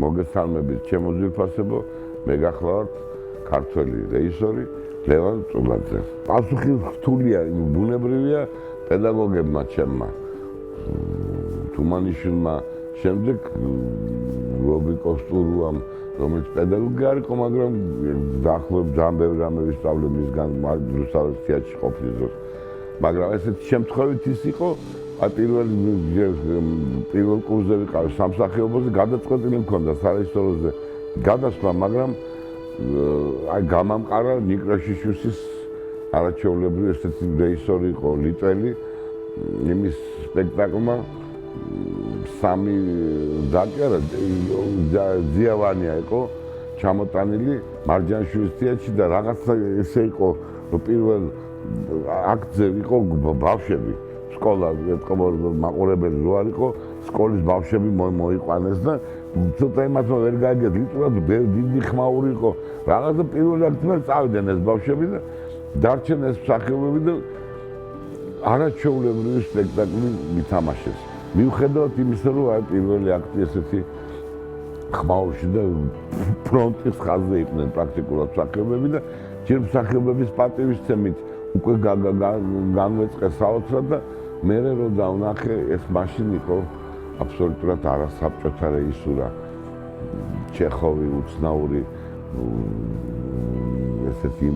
მოგესალმებით ჩემო ძვირფასებო, მე გახლავართ ქართველი რეჟისორი ლევან წულაძე. პასუხი რთულია, ბუნებრივია პედაგოგებმა ჩემმა. თუმანიშვილმა შემდეგ რობი კოსტურუამ, რომელიც პედაგოგი არ იყო, მაგრამ დაახლოებით ძალიან ბევრი რამე ვისწავლე მისგან რუსთავის თეატრში ყოფნის დროს. მაგრამ ესეთი შემთხვევით ის იყო, პირველ კურსზე ვიყავი სამსახიობოზე, გადაწყვეტილი მქონდა სარეჟისოროზე გადასვლა, მაგრამ აი გამამყარა ნიკრაშიშვილის არაჩვეულებრივი ესეთი რეჟისორი იყო ლიტველი, იმის სპექტაკლმა სამი დაკერა ზიავანია იყო ჩამოტანილი მარჯანიშვილის თეატრში და რაღაცა ესე იყო პირველ აქტზე იყო ბავშვები სკოლა მაყურებელი რო არ იყო სკოლის ბავშვები მოიყვანეს და ცოტა იმათმა ვერ გაიგეს ლიტურად დიდი ხმაური იყო რაღაცა პირველ აქტზე წავიდნენ ეს ბავშვები და დარჩენ ეს მსახიობები და არაჩვეულებრივი სპექტაკლი მითამაშეს. მიუხედავად იმისა, რომ აი პირველი აქტი ესეთი ხმაურში და ფრონტის ხაზზე იყვნენ პრაქტიკულად მსახიობები და ჯერ მსახიობების პატივისცემით უკვე განვეწყე საოცრად და მე რო დავნახე ეს მაშინ იყო აბსოლუტურად არასაბჭოთა რეჟისურა. ჩეხოვი, უცნაური ესეთი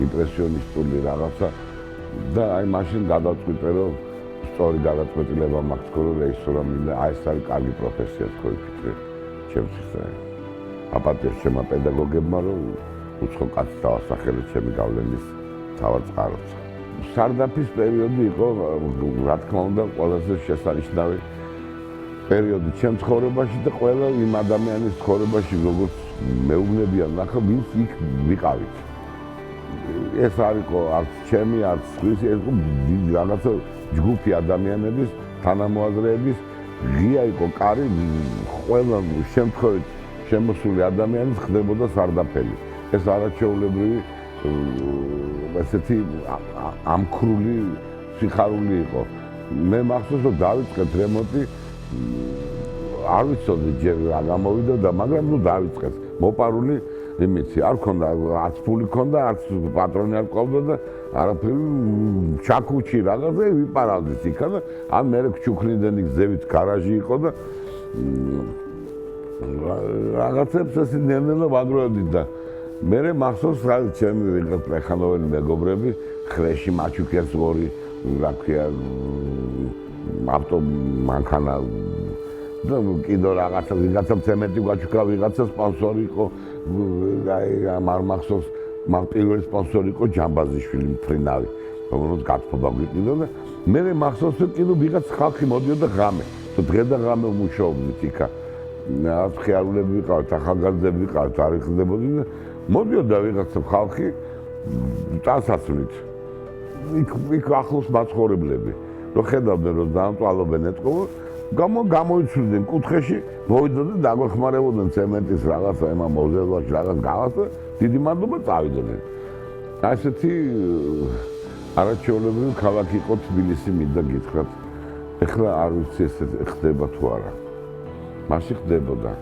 იმპრესიონისტული რაღაცა და აი მაშინ გადავწყვიტე რომ სწორი გადაწყვეტილება მაქვს რომ რეჟისორა მინდა აი ეს არის კარგი პროფესია თქო ვიფიქრე ჩემთვის აპატიოს ჩემმა პედაგოგებმა რომ უცხო კაცს დავასახელე ჩემი გავლენის თავად წყაროც სარდაფის პერიოდი იყო რა თქმა უნდა ყველაზე შესანიშნავი პერიოდი ჩემ ცხოვრებაში და ყველა იმ ადამიანის ცხოვრებაში როგორც მეუბნებია ნახა ვინც იქ ვიყავით ეს არ იყო არც ჩემი არც სხვისი ეს რაღაცა ჯგუფი ადამიანების თანამოაზრეების ღია იყო კარი ყველა შემთხვევით შემოსული ადამიანის ხდებოდა სარდაფელი ეს არაჩვეულებრივი ესეთი ამქრული სიხარული იყო მე მახსოვს რომ დავიწყეთ რემონტი არ ვიცოდი ჯერ რა გამოვიდა და მაგრამ ნუ დავიწყეთ მოპარული იმიცი არ ქონდა არც ფული ქონდა არც პატრონი არ ყავდა და არაფერი ჩაკუჩი რაღაცა ვიპარავდით იქა და ან მე ჩუქნიდან გზევით გარაჟი იყო და რაღაცებს ესე ნელ-ნელა ვაგროვებდით და მე მახსოვს რა ჩემი ვიღაც მეხანოვანი მეგობრები ხრეში მაჩუქეს ორი რა ქვია ავტომანქანა და კიდო რაღაცა ვიღაცა ცემენტი გაჩუქა ვიღაცა სპონსორი იყო აი არ მახსოვს მაგ პირველი სპონსორი იყო ჯამბაზიშვილი მფრინავი რომელიც გათხოვდა გვიყიდა და მე მახსოვს რომ კიდო ვიღაც ხალხი მოდიოდა ღამე დღე და ღამე მუშაობდით იქა რაც ხეარულები ვიყავთ ახალგაზრდები ვიყავთ არ იხდებოდნენ და მოდიოდა ვიღაცა ხალხი წასასვლით იქ ახლოს მაცხოვრებლები რომ ხედავდნენ რომ დაამტვალობენ ეთყობა გამოიცვლიდნენ კუთხეში მოვიდა და დაგვეხმარებოდნენ ცემენტის რაღაცა ემა მოზელვაში რაღაც გავასა დიდი მადლობა წავიდნენ ასეთი არაჩვეულებრივი ქალაქი იყო თბილისი მინდა გითხრათ ეხლა არ ვიცი ეს ხდება თუ არა მაშინ ხდებოდა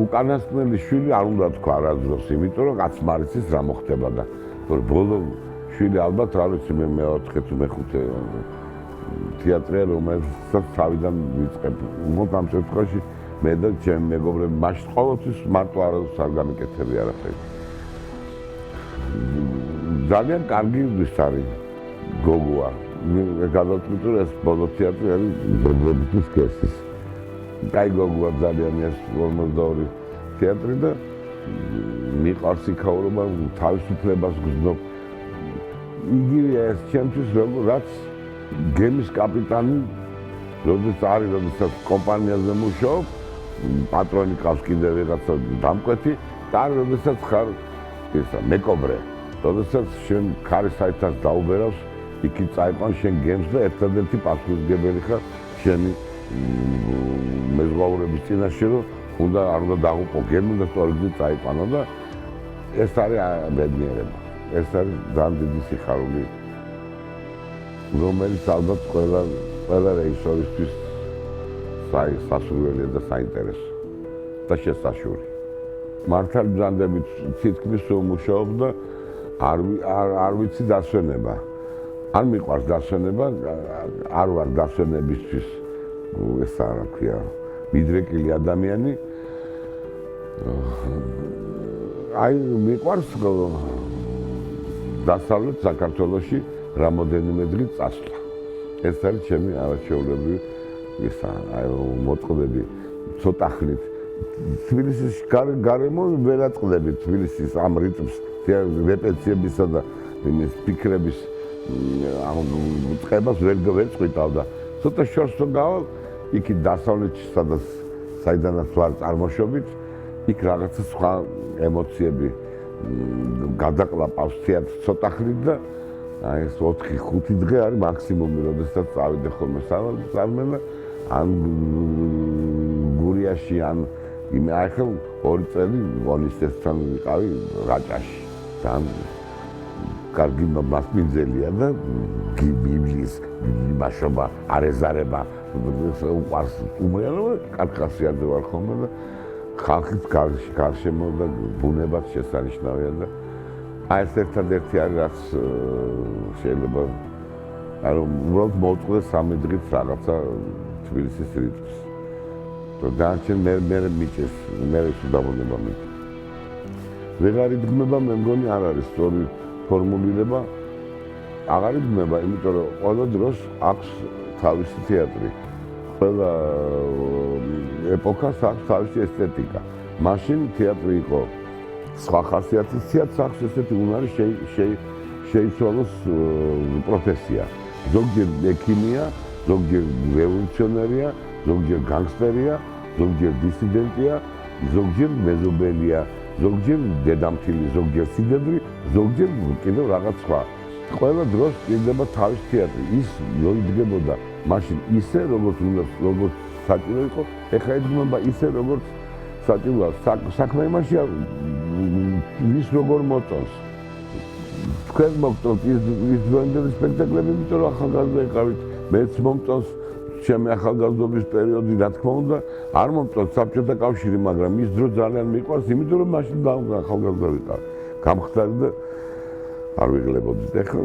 უკანასკნელი შვილი არ უნდა თქვა არასდროს იმიტომ რომ კაც მარიცის რა მოხდება და ბოლო შვილი ალბათ რა ვიცი მე მეოთხე თუ მეხუთე თეატრია რომელსაც თავიდან ვიწყებ ამ შემთხვევაში მე და ჩემი მეგობრები მაშინ ყოველთვის მარტო არასდროს არ გამიკეთები არაფერი ძალიან კარგი ის არის გოგოა გადავწყვიტე რომ ეს ბოლო თეატრი არის ბებების კესის კაი გოგოა ძალიან ეს 52 თეატრი და მიყვარს იქაურობა თავისუფლებას გრძნობ იგივეა ეს ჩემთვის რაც გემის კაპიტანი როდესაც კომპანიაზე მუშაობ პატრონი ყავს კიდევ ვიღაცა დამკვეთი და როდესაც ხარ ისა მეკობრე როდესაც შენ ქარის საიტას დაუბერავს იქით წაიყვან შენ გემს და ერთადერთი პასუხისმგებელი ხარ შენი მეზღვაურების წინაშე რომ უნდა არ უნდა დაღუპო გემი და სწორედ წაიყვანო და ეს არის ბედნიერება ეს არის ძალიან დიდი სიხარული რომელიც ალბათ ყველა რეჟისორისთვის სასურველია და საინტერესო და შესაშური. მართალი ბრძანდებით თითქმის უმუშაობდა, არ ვიცი დასვენება. არ მიყვარს დასვენება, არ ვარ დასვენებისთვის ეს რა ქვია, მიდრეკილი ადამიანი. აი მიყვარს დასავლეთ საქართველოში რამოდენიმე დღე წასვლა. ეს არის ჩემი არაჩვეულებრივი მოწყობები ცოტა ხნით. თბილისის გარემო ვერ აწყდები თბილისის ამ რიტმს, რეპეტიციებისა და იმის ფიქრების წყებას ვერ წვითავდა. ცოტა შორს რო გავალ, იქით დასავლეთში, საიდანაც ვარ წარმოშობით, იქ რაღაცა სხვა ემოციები გადაყლაპავს თეატრს ცოტა ხნით და აი ეს 4-5 დღე არის მაქსიმუმი, როდესაც წავიდე ხოლმე სარმენა, ან გურიაში, ან იმე ახლა 2 წელი გონისტესთან ვიყავი რაჭაში. თან კარგი მასპინძელია და ბიბლიის იმაშობა, არეზარება, უყვარს უმრიანობა, კარგასიადე ვარ ხოლმე და ხალხის გარშემო და ბუნებაც შესანიშნავია და აი ეს ერთადერთი არის, რაც შეიძლება უბრალოდ მოვწყდეს 3 დღით რაღაცა თბილისის რიტმს. დანარჩენ მე მიჭეს, მე უდაბოდება მიჭეს. ვეღარ იდგმება, მე მგონი არ არის სწორი ფორმულირება, აღარ იდგმება, იმიტომ რომ ყველა დროს აქვს თავისი თეატრი. ყველა ეპოქას აქვს თავისი ესთეტიკა. მაშინ თეატრი იყო სხვა ხასიათის, თეატრს აქვს ესეთი უნარი შეიცვალოს პროფესია. ზოგჯერ ექიმია, ზოგჯერ რევოლუციონერია, ზოგჯერ განგსტერია, ზოგჯერ დისიდენტია, ზოგჯერ მეზობელია, ზოგჯერ დედამთილი, ზოგჯერ სიდედრი, ზოგჯერ კიდევ რაღაც სხვა. ყველა დროს იდგება თავის თეატრი. ის რო იდგებოდა მაშინ ისე, როგორც საჭირო იყო, ეხლა იდგმება ისე, როგორც საჭიროა. საქმე იმაშია, ვის როგორ მოწონს. თქვენ მოგწონთ ის დროინდელი სპექტაკლები, იმიტომ რომ ახალგაზრდა იყავით, მეც მომწონს ჩემი ახალგაზრდობის პერიოდი, რა თქმა უნდა, არ მომწონს საბჭოთა კავშირი, მაგრამ ის დრო ძალიან მიყვარს, იმიტომ რომ მაშინ ახალგაზრდა ვიყავ. გამხდარი და არ ვიღლებოდით. ეხლა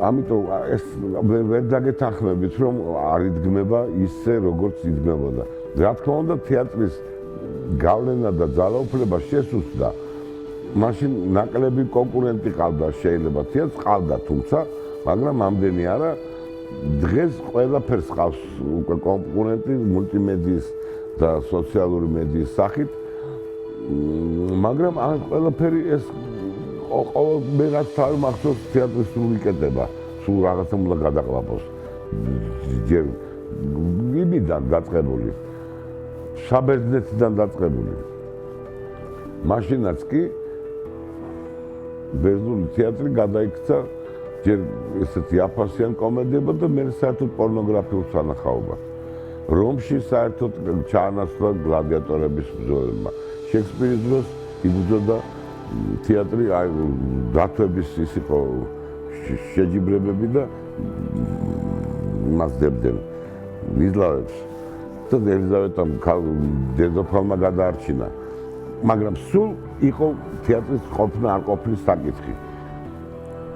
ამიტომ ეს ვერ დაგეთანხმებით, რომ არ იდგმება ისე, როგორც იდგმებოდა. რა თქმა უნდა, თეატრის გავლენა და ძალაუფლება შესუსტდა. მაშინ ნაკლები კონკურენტი ყავდა, შეიძლება თეატრს ყავდა, თუმცა, მაგრამ ამდენი არა. დღეს ყველაფერს ყავს უკვე კონკურენტი მულტიმედიის და სოციალური მედიის სახით, მაგრამ ამ ყველაფერი ეს მე რაც თავი მახსოვს თეატრის სულ იკეტება, სულ რაღაცა უნდა გადაყლაპოს. ჯერ იმიდან დაწყებული, საბერძნეთიდან დაწყებული. მაშინაც კი ბერძნული თეატრი გადაიქცა ჯერ ესეთი აფასიან კომედიებად და მე საერთოდ პორნოგრაფიულ სანახაობას. რომში საერთოდ ჩაანაცვლა გლადიატორების ბრძოლებმა. შექსპირის დროს იბრძოდა თეატრი, აი დათვების ის იყო შეჯიბრებები და იმას დებდნენ მიზლავებს. და ელიზავეტამ დედოფალმა გადაარჩინა. მაგრამ სულ იყო თეატრის ყოფნა არ ყოფნის საკითხი.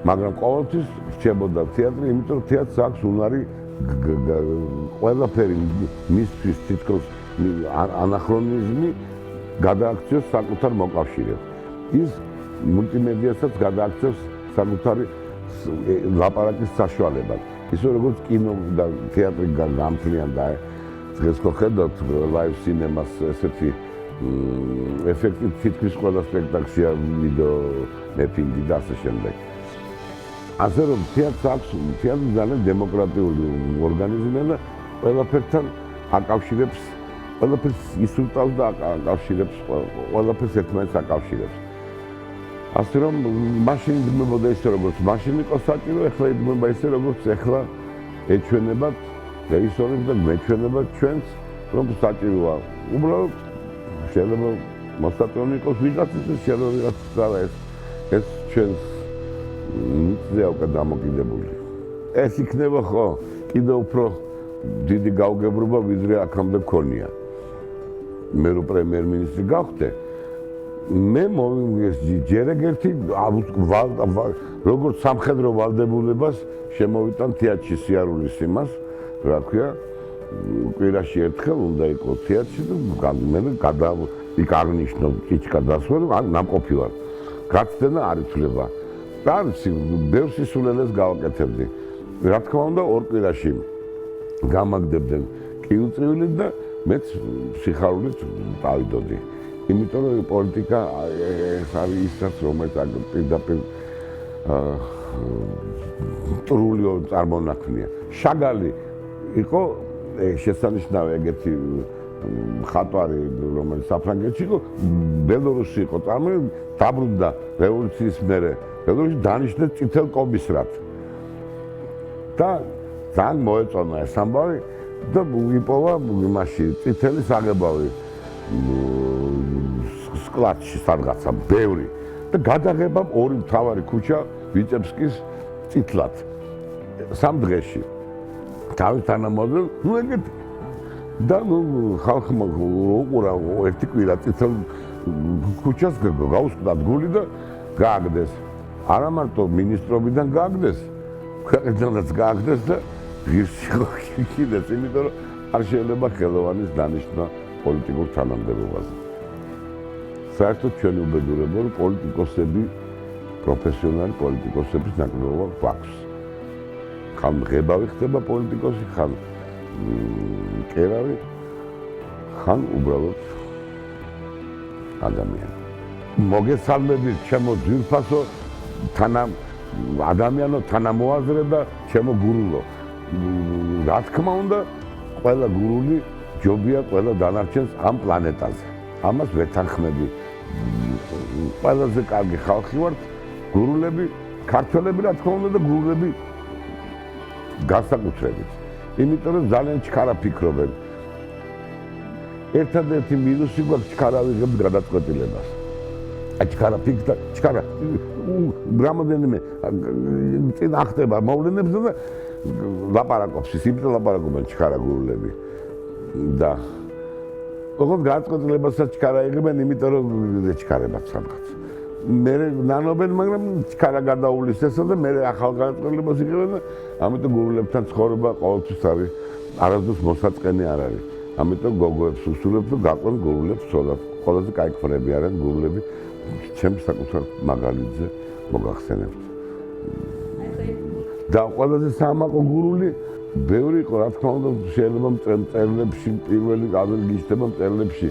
მაგრამ ყოველთვის რჩებოდა თეატრი, იმიტომ რომ თეატრს აქვს უნარი ყველაფერი მისთვის თითქოს ანახრონიზმი გადააქციოს საკუთარ მოკავშირედ. ის მულტიმედიასაც გადააქცევს საკუთარი ლაპარაკის საშუალებად. ისე როგორც კინო და თეატრი გამთლიან და დღეს ხო ხედავთ ლაივ სინემას ესეთი ეფექტი თითქმის ყველა სპექტაკლშია ვიდეო მეფინგი და ასე შემდეგ. ასე რომ თეატრი ძალიან დემოკრატიული ორგანიზმია და ყველაფერთან აკავშირებს, ყველაფერს ისურტავს და აკავშირებს, ყველაფერს ერთმანეთს აკავშირებს. ასე რომ მაშინ იდგმებოდა ისე როგორც მაშინ იყო საჭირო, ეხლა იდგმება ისე როგორც ეხლა ეჩვენებათ რეჟისორებს და მეჩვენებათ ჩვენს, რომ საჭიროა. უბრალოდ შეიძლება მოსაწონი იყოს ვიღაცის, შეიძლება ვიღაცის არა, ეს ჩვენს მიწზე უკვე დამოკიდებული. ეს იქნება ხო კიდევ უფრო დიდი გაუგებრობა, ვიდრე აქამდე ქონია. მე რო პრემიერ-მინისტრი გავხდე მე ჯერ ერთი როგორც სამხედრო ვალდებულებას შემოვიტან თეატრში სიარულის იმას რა ქვია კვირაში ერთხელ უნდა იყო თეატრში და მე იქ აღნიშნო ჭიჭკა დასვლა ან ნამყოფი ვარ გაცდენა არ იცვლება და ბევრ სისულელეს გავაკეთებდი რა თქმა უნდა ორ კვირაში გამაგდებდნენ კიუწრიული და მეც სიხარულით დავიდოდი იმიტომ რომ პოლიტიკა ეს არის ისაც რომელიც პირდაპირ მტრული წარმონაქმნია შაგალი იყო შესანიშნავი ეგეთი მხატვარი რომელიც საფრანგეთში იყო ბელორუსი იყო წარმოიდგინე დაბრუნდა რევოლუციის მერე ბელორუსში დანიშნეს წითელ კომისრად და ძალიან მოეწონა ეს ამბავი და იპოვა იმაში წითელი საღებავი სკლადში სადღაცა ბევრი და გადაღებამ ორი მთავარი ქუჩა ვიტებსკის წითლად სამ დღეში თავის თანამოძრავ ნუ ეგეთ და ხალხმა უყურა ერთი კვირა წითელ ქუჩას გაუსკდა გული და გააგდეს არა მარტო მინისტრობიდან გააგდეს ქვეყნიდანაც გააგდეს და ღირსი კიდეც იმიტომ რომ არ შეიძლება ხელოვანის დანიშნა პოლიტიკურ თანამდებობაზე საერთოდ ჩვენი უბედურება რომ პოლიტიკოსები პროფესიონალი პოლიტიკოსების ნაკლებობა გვაქვს ხან ღებავი ხდება პოლიტიკოსი ხან კერავი ხან უბრალოდ ადამიანი მოგესალმებით ჩემო ძვირფასო ადამიანო თანამოაზრე და ჩემო გურულო რა თქმა უნდა ყველა გურული ჯობია ყველა დანარჩენს ამ პლანეტაზე ამას ვეთანხმები ყველაზე კარგი ხალხი ვართ გურულები ქართველები რა თქმა უნდა და გურულები განსაკუთრებით იმიტომ რომ ძალიან ჩქარა ფიქრობენ ერთადერთი მინუსი გვაქვს ჩქარა ვიღებთ გადაწყვეტილებას ჩქარა ფიქრდა ჩქარა რამოდენიმე წინ ახტება მოვლენებს და ლაპარაკობს ისიც ლაპარაკობენ ჩქარა გურულები და ოღონდ გადაწყვეტილებასაც ჩქარა იღებენ იმიტომ რომ ჩქარებათ სადღაც მე ნანობენ მაგრამ ჩქარა გადაულის ესა და მე ახალ გადაწყვეტილებას იღებენ და ამიტომ გურულებთან ცხოვრება ყოველთვის არის არასდროს მოსაწყენი არ არის ამიტომ გოგოებს უსურვებ და გაყვენ გურულებს ცოდათ ყველაზე კაი ქფრები არიან გურულები ჩემს საკუთარ მაგალითზე მოგახსენებთ და ყველაზე სამაყო გურული ბევრი იყო რა თქმა უნდა შეიძლება მწერლებში პირველი გაგიჩნდება მწერლებში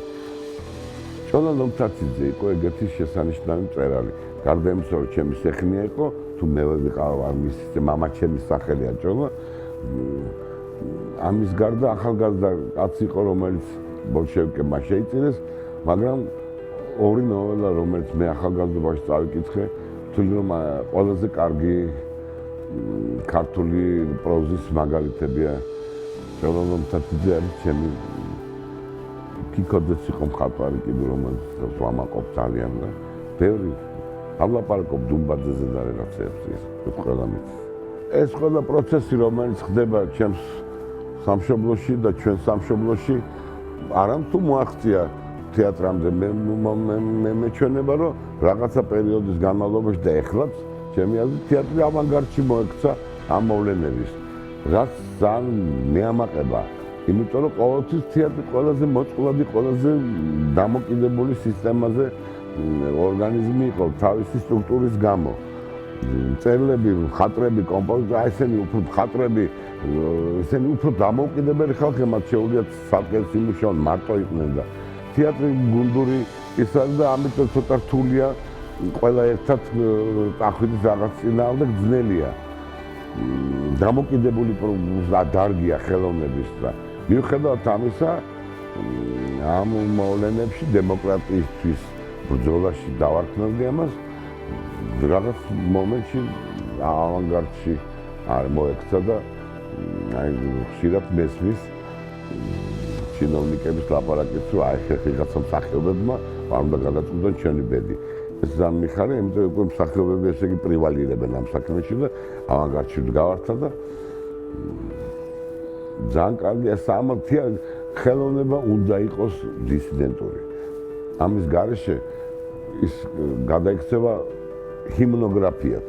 ჭოლა ლომთათიძე იყო ეგეთი შესანიშნავი მწერალი გარდა იმისა რომ ჩემი სეხნია იყო თუ მე ვიყავ ამის მამა ჩემის სახელია ჭოლა ამის გარდა ახალგაზრდა კაცი იყო რომელიც ბოლშევიკებმა შეიწირეს მაგრამ ორი ნოველა რომელიც მე ახალგაზრდობაში წავიკითხე თვლი რომ ყველაზე კარგი ქართული პროზის მაგალითებია ჭოლა ლომთათიძე არის ჩემი კიკოძეც იყო მხატვარი კიდე რომელიც ვამაყობ ძალიან და ბევრი ავლაპარაკობ დუმბაძეზე და რაღაცეებს ის ყველა მის ეს ყველა პროცესი რომელიც ხდება ჩემს სამშობლოში და ჩვენ სამშობლოში არამ თუ მოაღწია თეატრამდე მე მეჩვენება რომ რაღაცა პერიოდის განმავლობაში და ეხლაც ჩემი აზრით თეატრი ავანგარდში მოექცა ამ მოვლენების რაც ძალიან მეამაყება იმიტომ რომ ყოველთვის თეატრი ყველაზე მოწყვლადი ყველაზე დამოკიდებული სისტემაზე ორგანიზმი იყო თავისი სტრუქტურის გამო მწერლები, მხატვრები, კომპოზიტორები, ესენი უფრო მხატვრები, ესენი უფრო დამოუკიდებელი ხალხი, მათ შეუძლიათ საკუთარ იმუშაონ მარტო იყვნენ და თეატრი გუნდური ის არის და ამიტომ ცოტა რთულია ყველა ერთად წახვიდეს რაღაც წინააღმდეგ ძნელია. დამოუკიდებელი დარგია ხელოვნების და მიუხედავად ამისა ამ მოვლენებში დემოკრატიისთვის ბრძოლაში დავარქმევდი ამას რაღაც მომენტში ავანგარდში არ მოექცა და აი ხშირად მესმის ჩინოვნიკების ლაპარაკიც რომ აი რაღაცა მსახიობებმა არ უნდა გადაწყვიტონ ჩვენი ბედი ეს ზამიხარი იმიტომ რომ მსახიობები ესე იგი პრივალირებენ ამ საქმეში და ავანგარდში გავართა და ძალიან კარგი ეს ხელოვნება უნდა იყოს დისიდენტური. ამის გარეშე ის გადაიქცევა ჰიმნოგრაფიად.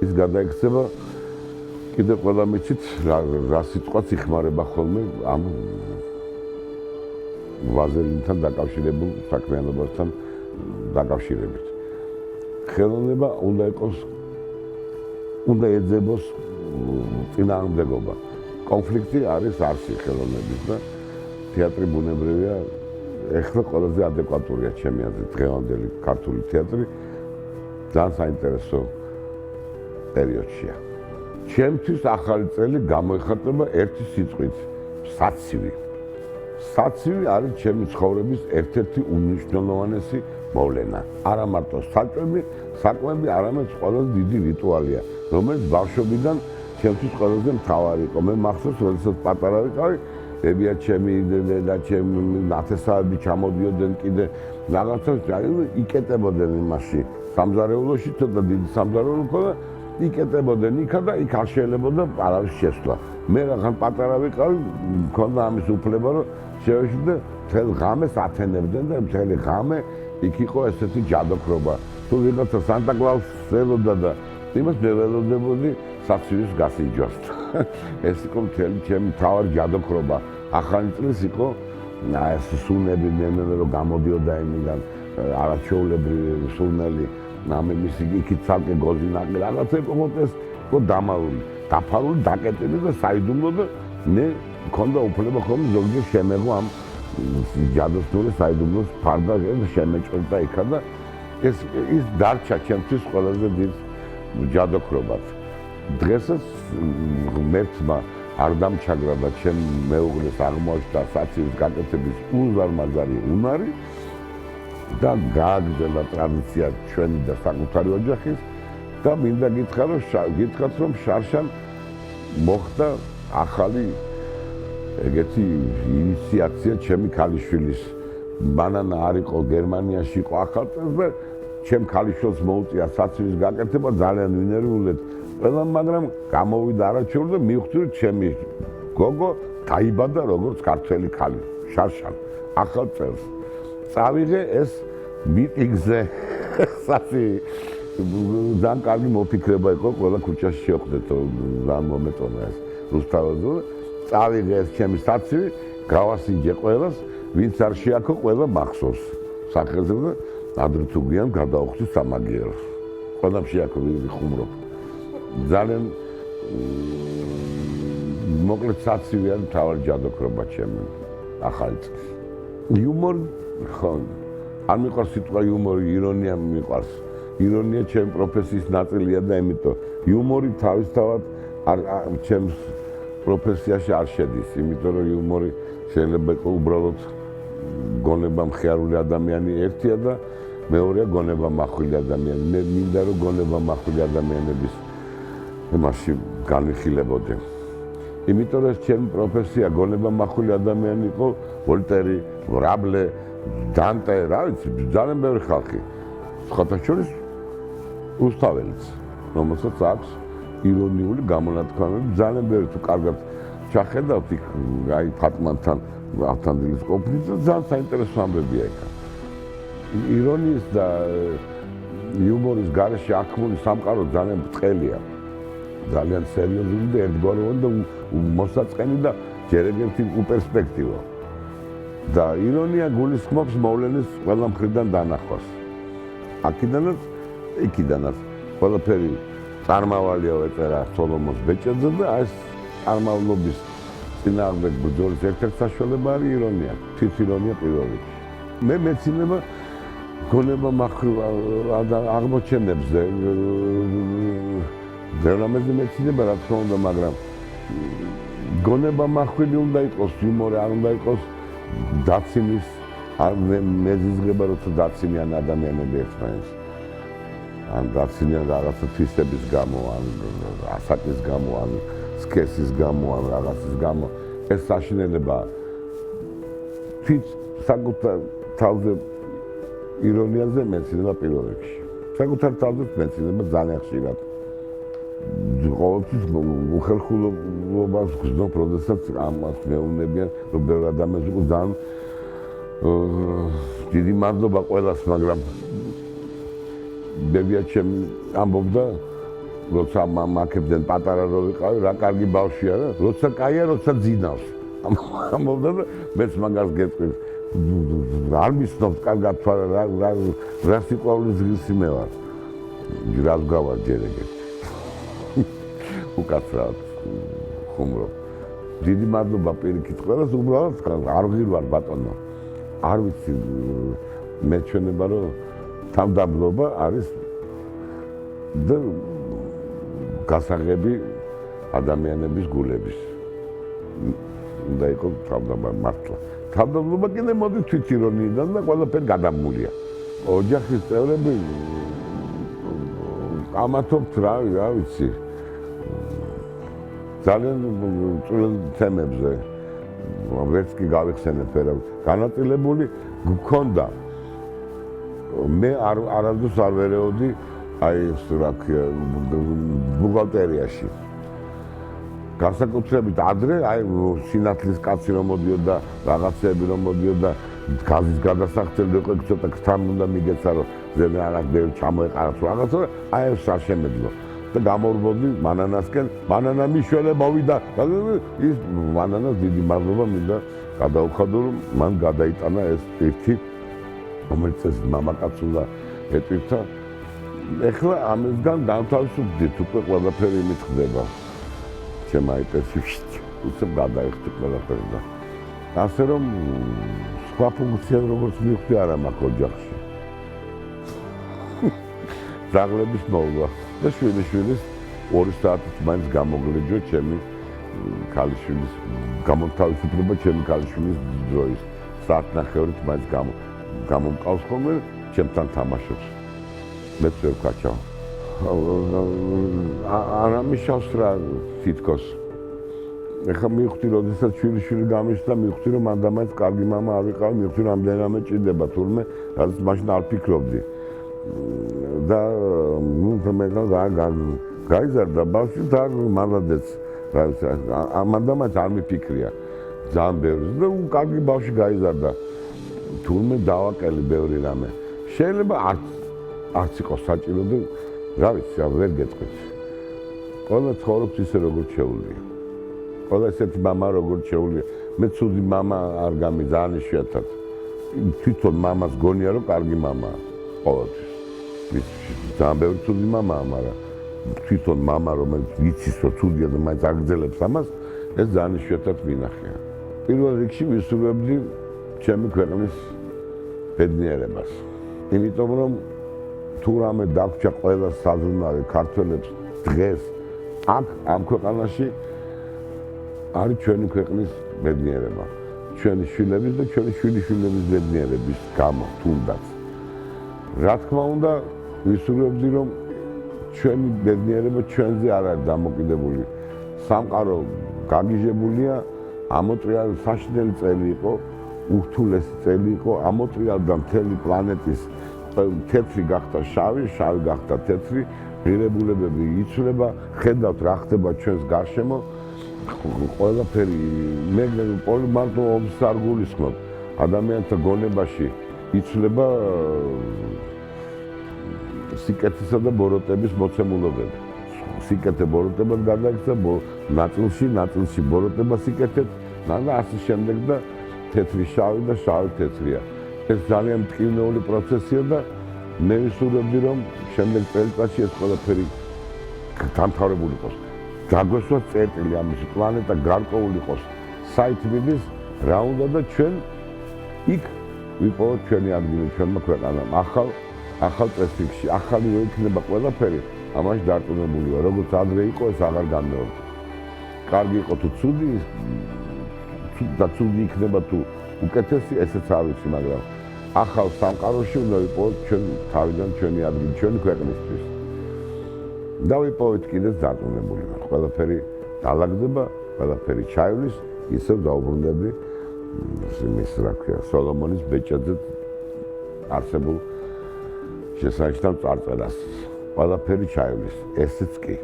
ის გადაიქცევა კიდევ ყველა მიცით რა სიტყვაც იხმარება ხოლმე ამ ვაზელინთან დაკავშირებულ საქმიანობასთან დაკავშირებით. ხელოვნება უნდა ეძებოს წინააღმდეგობა. კონფლიქტი არის არსი ხელოვნების და თეატრი ბუნებრივია ეხლა ყველაზე ადეკვატურია ჩემი აზრით დღევანდელი ქართული თეატრი ძალიან საინტერესო პერიოდშია. ჩემთვის ახალი წელი გამოიხატება ერთი სიტყვით საცივი. საცივი არის ჩემი ცხოვრების ერთ-ერთი უმნიშვნელოვანესი მოვლენა. არა მარტო საკვები, არამედ ყველაზე დიდი რიტუალია, რომელიც ბავშვობიდან ჩემთვის ყველაზე მთავარი იყო. მე მახსოვს, როდესაც პატარა ვიყავი, ებია ჩემი და ჩემი ნათესავები ჩამოდიოდნენ კიდე რაღაცა იკეტებოდნენ იმაში. სამზარეულოში ცოტა დიდი სამზარეულო ჰქონდა, იკეტებოდნენ იქა და იქ არ შეიძლებოდა არავის შესვლა. მე რახან პატარა ვიყავი, მქონდა ამის უფლება, რომ შევეშვიდე, მთელ ღამეს ათენებდნენ და მთელი ღამე იქ იყო ესეთი ჯადოქრობა. თუ ვიღაცა სანტა-კლაუსს ველოდა და იმას მე ველოდებოდი საცივის გასინჯვას. ეს იყო მთელი ჩემი მთავარი ჯადოქრობა. ახალი წლის იყო ეს სუნები ნემენა რომ გამოდიოდა იმიდან არაჩვეულებრივი სუნელი ნამე მისი იქით ცალკე გოზინაკი რაღაცა იყო მოკლეს იყო დამალული დაფარული დაკეტილი და საიდუმლო და მე მქონდა უფლება ხოლმე ზოგჯერ შემეღო ამ ჯადოსნური საიდუმლოს ფარდა შემეჭრდა იქა და ეს დარჩა ჩემთვის ყველაზე დიდ ჯადოქრობად. დღესაც ღმერთმა არ დამჩაგრა და ჩემ მეუღლეს აღმოაჩნდა საცივის გაკეთების უზარმაზარი უნარი და გააგრძელა ტრადიცია ჩვენი და საკუთარი ოჯახის და მინდა გითხრათ რომ შარშან მოხდა ახალი ეგეთი ინიციაცია ჩემი ქალიშვილის ბანანა არ იყო გერმანიაში იყო ახალ წელს და ჩემ ქალიშვილს მოუწია საცივის გაკეთება ძალიან ვინერიულად ყველა მაგრამ გამოვიდა არაჩვეულებრივ და მივხვდი რომ ჩემი გოგო დაიბადა როგორც ქართველი ქალი შარშან ახალ წელს წავიღე ეს მიტინგზე საცივი ძალიან კარგი მოფიქრება იყო ყველა ქუჩაში შევხვდეთ ძალიან მომეწონა ეს რუსთაველზე წავიღე ეს ჩემი საცივი გავასინჯე ყველას ვინც არ შეაქო ყველა მახსოვს სახელზე და ადრე თუ გვიან გადავხვდი სამაგიეროს ყველამ შეაქო ვიხუმრობ ძალიან მოკლედ საცივი არის მთავარი ჯადოქრობა ჩემი ახალი წლის იუმორი ხო არ მიყვარს სიტყვა იუმორი ირონია მიყვარს ირონია ჩემი პროფესიის ნაწილია და ამიტომ იუმორი თავისთავად ჩემს პროფესიაში არ შედის იმიტომ რომ იუმორი შეიძლება იყოს უბრალოდ გონება მხიარული ადამიანი ერთია და მეორეა გონება მახვილი ადამიანი მე მინდა რომ გონება მახვილი ადამიანების იმაში განვიხილებოდი იმიტომ რომ ჩემი პროფესია გონება მახვილი ადამიანი იყო ვოლტერი რაბლე დანტე რა ვიცი ძალიან ბევრი ხალხი სხვათა შორის რუსთაველიც რომელსაც აქვს ირონიული გამონათქვამები ძალიან ბევრი თუ კარგად ჩახედავთ იქ აი ფატმანთან ავთანდილის კონფლიქტზე ძალიან საინტერესო ამბებია იქ ირონიის და იუმორის გარეშე აქმული სამყარო ძალიან ბრტყელია ძალიან სერიოზული და ერთგვაროვანი და მოსაწყენი და ჯერ ერთი უპერსპექტივა და ირონია გულისხმობს მოვლენის ყველა მხრიდან დანახვას აქედანაც იქიდანაც ყველაფერი წარმავალია ეწერა სოლომონს ბეჭედზე და ეს წარმავლობის წინააღმდეგ ბრძოლის ერთ-ერთი საშუალება არის ირონია თვითირონია პირველ რიგში მე მეცნიერება გონება მახვილ აღმოჩენებს დევნამეზე მეცნიერება რა თქმა უნდა მაგრამ გონება მახვილი უნდა იყოს იუმორი არ უნდა იყოს დაცინის მეზიზღება როცა დაცინიან ადამიანები ერთმანეთს ან დაცინიან რაღაცა თვისების გამო ან ასაკის გამო ან სქესის გამო ან რაღაცის გამო ეს საშინელება თვით საკუთარ თავზე ირონიაზე მეცნიერება პირველ რიგში საკუთარ თავზე მეცნიერება ძალიან ხშირად ყოველთვის უხერხულო მადლობას გზნობ, როდესაც ამას მეუბნებიან, რომ ბევრ ადამიანს უკვე ძალიან დიდი მადლობა ყველას, მაგრამ ბებია ჩემი ამბობდა, როცა მაქებდნენ პატარა რო ვიყავი, რა კარგი ბავშვია რა, როცა კაია, როცა ძინავს. ამბობდა და მეც მაგას გეტყვი. არ მისნობთ კარგად რა სიყვარულის ღირსი მე ვარ. რას გავარ ჯერ ეგეთი. უკაცრავად ხუმრობ. დიდი მადლობა პირიქით ყველას, უბრალოდ არ ვღირვარ ბატონო. არ ვიცი მე ჩვენება რომ თავდაბლობა არის და გასაღები ადამიანების გულების. უნდა იყოს თავდაბლობა მართლა. თავდაბლობა კიდე მოდის თვითირონიიდან და ყველაფერი გადამულია. ოჯახის წევრები ამათობთ რა ვიცი. ძალიან წვრილ თემებზე ვერც კი გავიხსენებ ვერავინ. განაწილებული გქონდა. მე არასდროს არ ვერეოდი აი ეს რა ქვია ბუღალტერიაში. განსაკუთრებით ადრე აი სინათლის კაცი რომ მოდიოდა, რაღაცები რომ მოდიოდა, გაზის გადასახდელი იყო ცოტა თან უნდა მიგეცა რომ ზემე არაკ ბევრი ჩამოეყარათ რაღაცა აი ეს არ შემეძლო. და გამორბოდი მანანასკენ, მანანა მიშველე მოვიდა. ის მანანას დიდი მადლობა მინდა გადაუხადო, რომ მან გადაიტანა ეს ერთი, რომელიც ეს მამაკაც უნდა ეტვირთა. ეხლა ამისგან დავთავისუფლდით, უკვე ყველაფერი იმით ხდება. ჩემ აიპესში უცებ გადაიხდი ყველაფერი და ასე რომ სხვა ფუნქცია როგორც მივხვდი არ მაქვს ოჯახში. ძაღლების მოვლა. და შვილიშვილის 2 საათით მაინც გამოგლეჯო ჩემი ქალიშვილის გამოთავისუფლება ჩემი ქალიშვილის დროის საათნახევრით მაინც გამომყავს ხოლმე ჩემთან თამაშობს მეც ვერ ვქაჩავ არა მიშავს რა თითქოს ეხლა მივხვდი როდესაც შვილიშვილი გამიშდა მივხვდი რომ მან და მაინც კარგი მამა არ ვიყავი მივხვდი რომ ამდენადამე ჭირდება თურმე რაც მაშინ არ ფიქრობდი და მე გაიზარდა ბავშვი და მალადეც ამანდამაც არ მიფიქრია ძალიან ბევრი და კარგი ბავშვი გაიზარდა თურმე დავაკელი ბევრი რამე შეიძლება არც იყოს საჭირო და რა ვიცი ვერ გეტყვით ყველა ცხოვრობს ისე როგორც შეუძლია ყველა ესეთი მამა როგორც შეუძლია მე ცუდი მამა არ გამი ძალიან იშვიათად თვითონ მამას გონია რომ კარგი მამაა ყოველთვის ძალიან ბევრი ცუდი მამაა, მაგრამ თვითონ მამა, რომელიც ვიცის, რომ ცუდია და მაინც აგრძელებს ამას, ეს ძალიან იშვიათად მინახია. პირველ რიგში ვისურვებდი ჩემი ქვეყნის ბედნიერებას. იმიტომ რომ თუ რამე დაგვრჩა ყველა საზრუნავი ქართველებს დღეს აქ ამ ქვეყანაში არის ჩვენი ქვეყნის ბედნიერება. ჩვენი შვილების და ჩვენი შვილიშვილების ბედნიერების გამო თუნდაც. რა თქმა უნდა ვისურვებდი რომ ჩვენი ბედნიერება ჩვენზე არ არის დამოკიდებული სამყარო გაგიჟებულია ამოტრიალ საშინელი წელი იყო ურთულესი წელი იყო ამოტრიალდა მთელი პლანეტის თეთრი გახდა შავი შავი გახდა თეთრი ღირებულებები იცვლება ხედავთ რა ხდება ჩვენს გარშემო ყველაფერი მე მარტო ომს არ გულისხმობ ადამიანთა გონებაში იცვლება სიკეთისა და ბოროტების მოცემულობები. სიკეთე ბოროტებას გადაიქცა ნაწილში ბოროტება სიკეთეთ და ასე შემდეგ და თეთრი შავი და შავი თეთრია. ეს ძალიან მტკივნეული პროცესია და მე ვისურვებდი რომ შემდეგ წელიწადში ეს ყველაფერი დამთავრებული იყოს. გაგვესვა წერტილი ამისი პლანეტა გარკვეული იყოს. საით მიდის რა უნდა და ჩვენ იქ ვიყავთ ჩვენი ადგილი ჩვენმა ქვეყანამ. ახალ წესრიგში, ახალი რო იქნება ყველაფერი, ამაში დარწმუნებულია, როგორც ადრე იყო, ეს აღარ განმეორდა. კარგი იყო თუ ცუდი, და ცუდი იქნება თუ უკეთესი, ესეც არ ვიცი, მაგრამ ახალ სამყაროში უნდა ვიყავთ ჩვენ თავიდან ჩვენი ადგილი, ჩვენი ქვეყნისთვის. და ვიყავით კიდეც დარწმუნებული, ყველაფერი დაალაგდება, ყველაფერი ჩაივლის, ისევ დაუბრუნდები იმის რა ქვია, სოლომონის ბეჭედზე არსებულ შესანიშნავ წარწერას. ყველაფერი ჩაივლის, ესეც კი.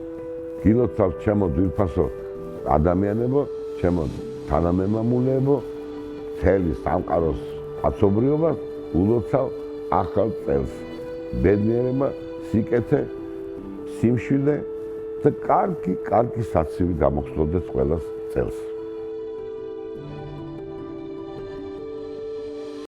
გილოცავთ ჩემო ძვირფასო ადამიანებო, ჩემო თანამემამულეებო, მთელი სამყაროს კაცობრიობას ულოცავ ახალ წელს. ბედნიერება, სიკეთე, სიმშვიდე და კარგი საცივი გამოგხსოვდეს ყველას წელს.